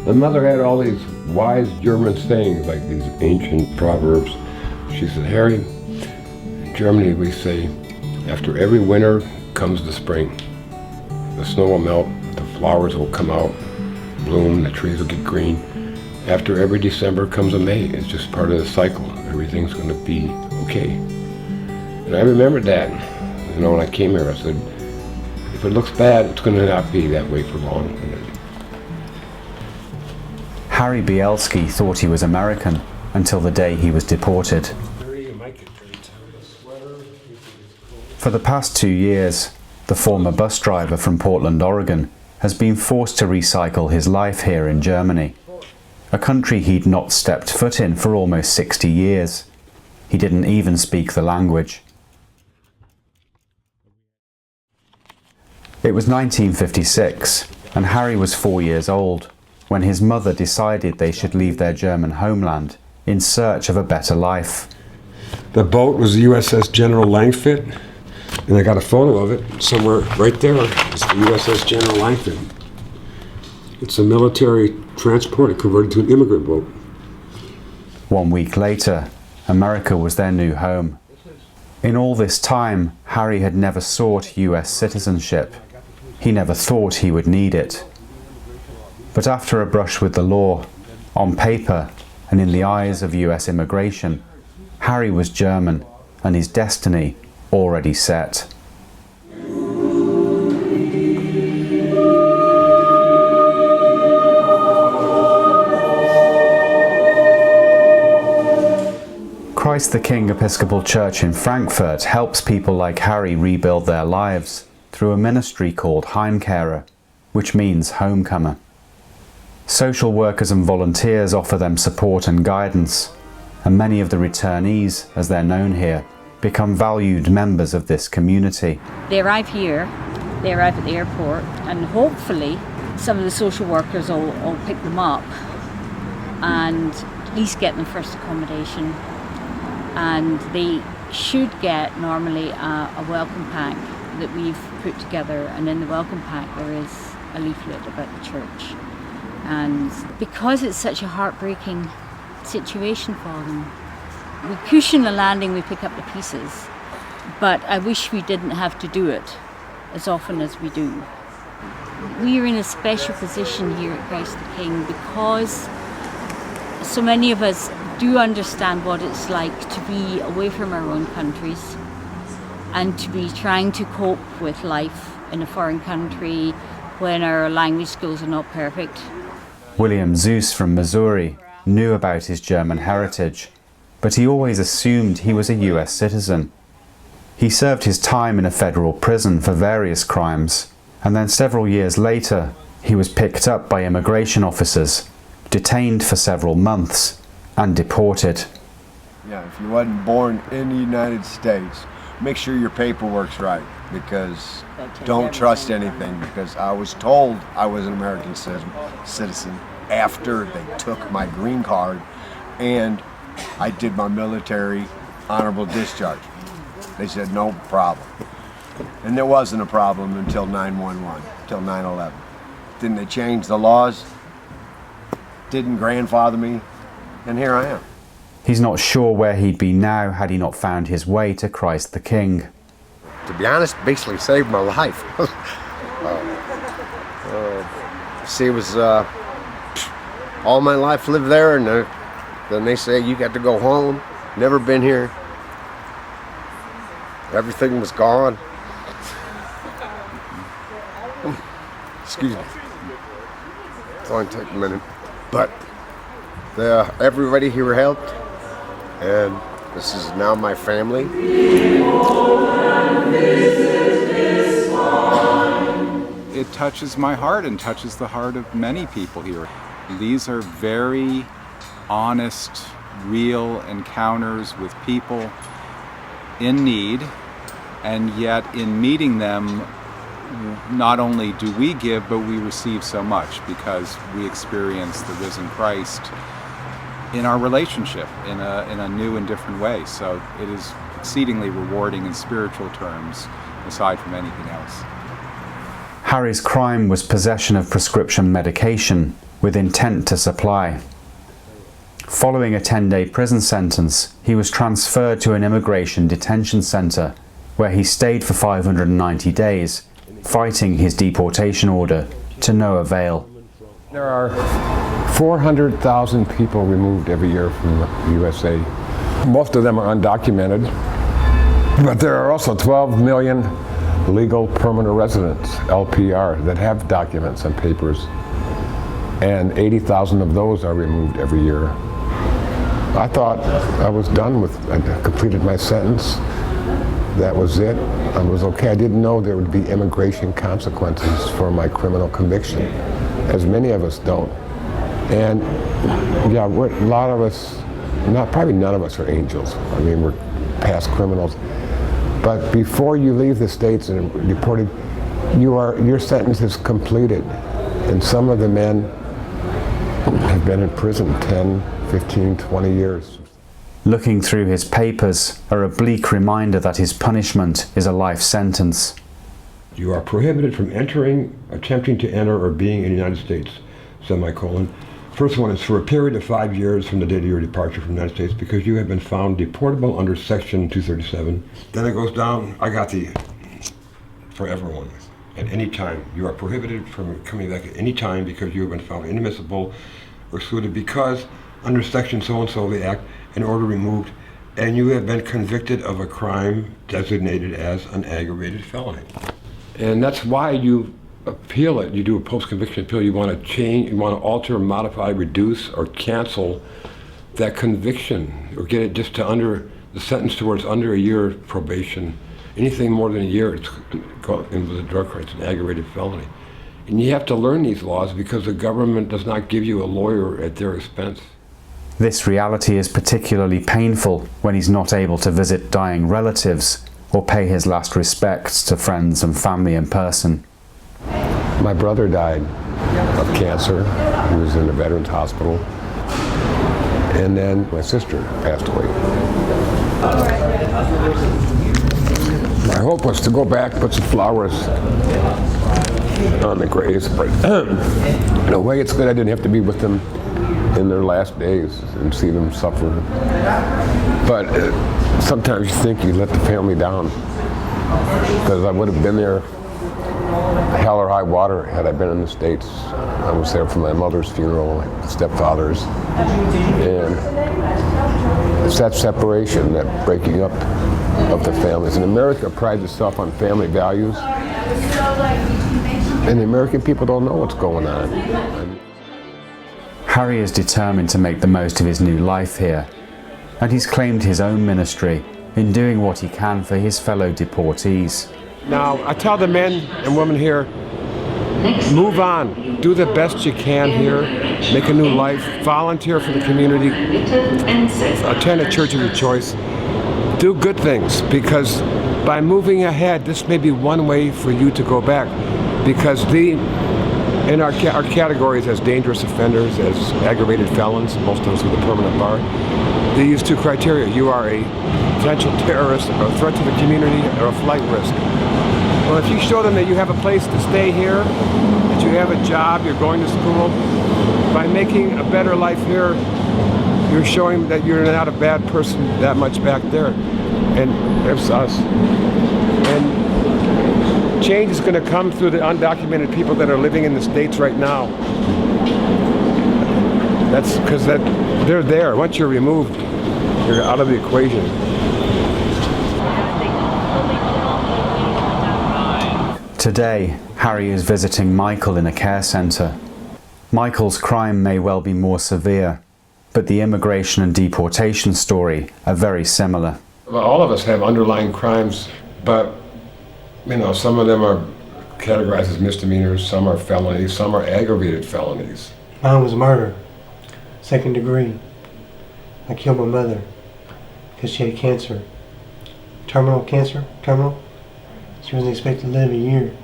My mother had all these wise German sayings, like these ancient proverbs. She said, Harry, in Germany we say, after every winter comes the spring. The snow will melt, the flowers will come out, bloom, the trees will get green. After every December comes a May. It's just part of the cycle. Everything's going to be okay. And I remembered that, when I came here. I said, if it looks bad, it's going to not be that way for long. Harry Bielskis thought he was American until the day he was deported. For the past 2 years, the former bus driver from Portland, Oregon, has been forced to recycle his life here in Germany, a country he'd not stepped foot in for almost 60 years. He didn't even speak the language. It was 1956, and Harry was 4 years old when his mother decided they should leave their German homeland in search of a better life. The boat was the USS General Langford, and I got a photo of it somewhere right there. It's the USS General Langford. It's a military transport converted to an immigrant boat. 1 week later, America was their new home. In all this time, Harry had never sought US citizenship. He never thought he would need it. But after a brush with the law, on paper and in the eyes of US immigration, Harry was German and his destiny already set. Christ the King Episcopal Church in Frankfurt helps people like Harry rebuild their lives through a ministry called Heimkehrer, which means homecomer. Social workers and volunteers offer them support and guidance, and many of the returnees, as they're known here, become valued members of this community. They arrive here, they arrive at the airport, and hopefully some of the social workers will pick them up and at least get them first accommodation. And they should get normally a welcome pack that we've put together, and in the welcome pack there is a leaflet about the church. And because it's such a heartbreaking situation for them, we cushion the landing, we pick up the pieces, but I wish we didn't have to do it as often as we do. We are in a special position here at Christ the King because so many of us do understand what it's like to be away from our own countries and to be trying to cope with life in a foreign country when our language skills are not perfect. William Zeus from Missouri knew about his German heritage, but he always assumed he was a US citizen. He served his time in a federal prison for various crimes, and then several years later, he was picked up by immigration officers, detained for several months, and deported. Yeah, if you wasn't born in the United States, make sure your paperwork's right, because don't trust anything, because I was told I was an American citizen after they took my green card and I did my military honorable discharge. They said no problem. And there wasn't a problem until 9/11, until 9/11. Then they changed the laws, didn't grandfather me, and here I am. He's not sure where he'd be now had he not found his way to Christ the King. To be honest, basically saved my life. See, it was all my life lived there, and then they say you got to go home. Never been here. Everything was gone. Excuse me. It's only take a minute, but everybody here helped, and this is now my family. It touches my heart and touches the heart of many people here. These are very honest, real encounters with people in need, and yet in meeting them, not only do we give, but we receive so much because we experience the risen Christ in our relationship in a new and different way. So it is exceedingly rewarding in spiritual terms, aside from anything else. Harry's crime was possession of prescription medication, with intent to supply. Following a 10-day prison sentence, he was transferred to an immigration detention centre, where he stayed for 590 days, fighting his deportation order to no avail. There are 400,000 people removed every year from the USA. Most of them are undocumented, but there are also 12 million legal permanent residents, LPR, that have documents and papers, and 80,000 of those are removed every year. I thought I was done with, I completed my sentence. That was it. I was okay. I didn't know there would be immigration consequences for my criminal conviction, as many of us don't. And yeah, a lot of us, probably none of us are angels. I mean, we're past criminals. But before you leave the States and are deported, your sentence is completed. And some of the men have been in prison 10, 15, 20 years. Looking through his papers are a bleak reminder that his punishment is a life sentence. You are prohibited from entering, attempting to enter, or being in the United States, semicolon. First one is for a period of 5 years from the date of your departure from the United States because you have been found deportable under Section 237. Then it goes down, I got the forever one. At any time. You are prohibited from coming back at any time because you have been found inadmissible or excluded because under Section so-and-so of the Act, an order removed, and you have been convicted of a crime designated as an aggravated felony. And that's why you appeal it. You do a post-conviction appeal. You want to change, you want to alter, modify, reduce, or cancel that conviction, or get it just to under, the sentence towards under a year of probation. Anything more than a year, it's into the drug crime, it's an aggravated felony. And you have to learn these laws because the government does not give you a lawyer at their expense. This reality is particularly painful when he's not able to visit dying relatives or pay his last respects to friends and family in person. My brother died of cancer. He was in a veterans hospital. And then my sister passed away. My hope was to go back, put some flowers on the graves, but in a way it's good I didn't have to be with them in their last days and see them suffer. But sometimes you think you let the family down, because I would have been there hell or high water had I been in the States. I was there for my mother's funeral, my stepfather's, and it's that separation, that breaking up of the families. And America prides itself on family values, and the American people don't know what's going on. Harry is determined to make the most of his new life here, and he's claimed his own ministry in doing what he can for his fellow deportees. Now, I tell the men and women here, move on, do the best you can here, make a new life, volunteer for the community, attend a church of your choice, do good things, because by moving ahead, this may be one way for you to go back, because in our categories as dangerous offenders, as aggravated felons, most of us with a permanent bar, they use two criteria. You are a potential terrorist, or a threat to the community, or a flight risk. Well, if you show them that you have a place to stay here, that you have a job, you're going to school, by making a better life here, you're showing that you're not a bad person that much back there. And there's us. And change is going to come through the undocumented people that are living in the States right now. That's because they're there. Once you're removed, you're out of the equation. Today, Harry is visiting Michael in a care centre. Michael's crime may well be more severe, but the immigration and deportation story are very similar. Well, all of us have underlying crimes, but some of them are categorized as misdemeanors, some are felonies, some are aggravated felonies. Mine was murder, 2nd degree. I killed my mother because she had cancer. Terminal. She wasn't expected to live a year.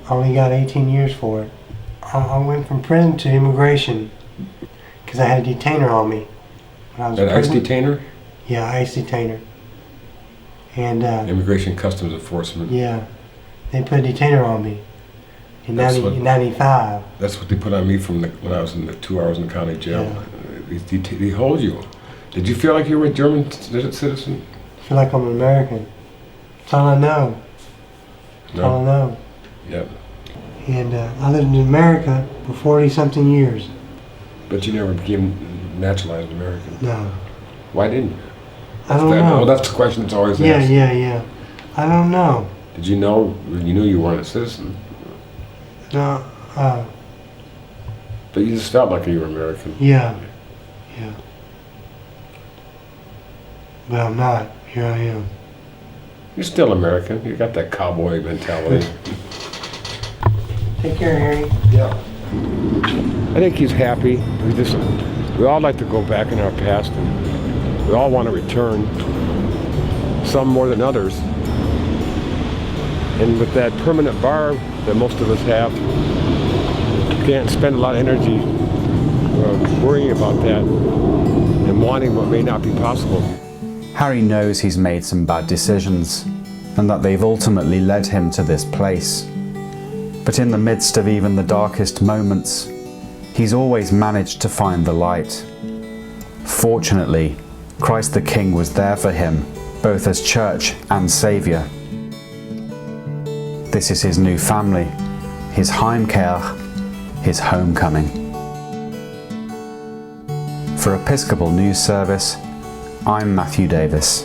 I only got 18 years for it. I went from prison to immigration because I had a detainer on me. When I was An ICE detainer? Yeah, ICE detainer. And Immigration Customs Enforcement. yeah, they put a detainer on me. in That's what- 95. That's what they put on me when I was in the 2 hours in the county jail. They hold you. Did you feel like you were a German citizen? I feel like I'm an American. That's all I know. That's all I know. Yep. And I lived in America for 40-something years. But you never became naturalized American. No. Why didn't you? I don't know. Well, that's the question that's always Yeah, asked. yeah. I don't know. Did you know? You knew you weren't a citizen, No. but you just felt like you were American. Yeah. But I'm not. Here I am. You're still American. You got that cowboy mentality. Take care, Harry. Yeah. I think he's happy. We all like to go back in our past, and we all want to return. Some more than others. And with that permanent bar that most of us have, you can't spend a lot of energy worrying about that and wanting what may not be possible. Harry knows he's made some bad decisions and that they've ultimately led him to this place. But in the midst of even the darkest moments, he's always managed to find the light. Fortunately, Christ the King was there for him, both as church and saviour. This is his new family, his Heimkehrer, his homecoming. For Episcopal News Service, I'm Matthew Davies.